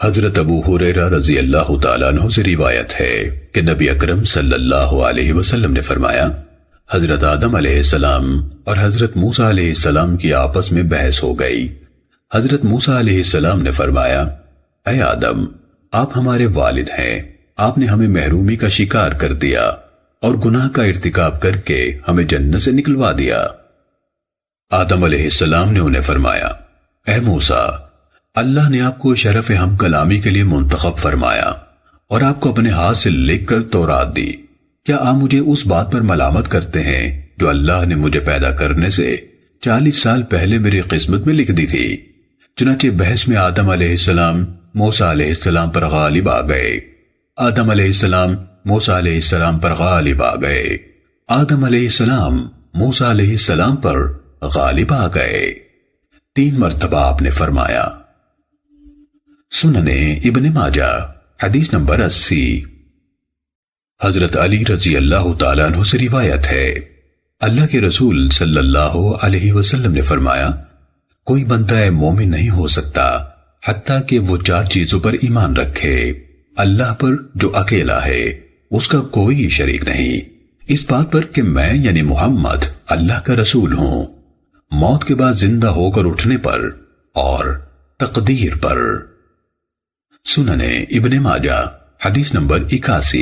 حضرت ابو ہریرہ رضی اللہ تعالیٰ عنہ سے روایت ہے کہ نبی اکرم صلی اللہ علیہ وسلم نے فرمایا، حضرت آدم علیہ السلام اور حضرت موسیٰ علیہ السلام کی آپس میں بحث ہو گئی۔ حضرت موسیٰ علیہ السلام نے فرمایا، اے آدم، آپ ہمارے والد ہیں، آپ نے ہمیں محرومی کا شکار کر دیا اور گناہ کا ارتکاب کر کے ہمیں جنت سے نکلوا دیا۔ آدم علیہ السلام نے انہیں فرمایا، اے موسیٰ، اللہ نے آپ کو شرف ہم کلامی کے لیے منتخب فرمایا اور آپ کو اپنے ہاتھ سے لکھ کر تورات دی۔ کیا آپ مجھے اس بات پر ملامت کرتے ہیں جو اللہ نے مجھے پیدا کرنے سے 40 سال پہلے میری قسمت میں لکھ دی تھی؟ چنانچہ بحث میں آدم علیہ السلام موسیٰ علیہ السلام پر غالب آ گئے۔ آدم علیہ السلام موسیٰ علیہ السلام پر غالب آ گئے۔ آدم علیہ السلام موسیٰ علیہ السلام پر غالب آ گئے۔ 3 مرتبہ آپ نے فرمایا۔ سننے ابن ماجہ حدیث نمبر 80۔ حضرت علی رضی اللہ تعالیٰ عنہ سے روایت ہے، اللہ کے رسول صلی اللہ علیہ وسلم نے فرمایا، کوئی بندہ مومن نہیں ہو سکتا حتیٰ کہ وہ 4 چیزوں پر ایمان رکھے: اللہ پر جو اکیلا ہے، اس کا کوئی شریک نہیں، اس بات پر کہ میں یعنی محمد اللہ کا رسول ہوں، موت کے بعد زندہ ہو کر اٹھنے پر، اور تقدیر پر۔ سننے ابن ماجہ حدیث نمبر 81۔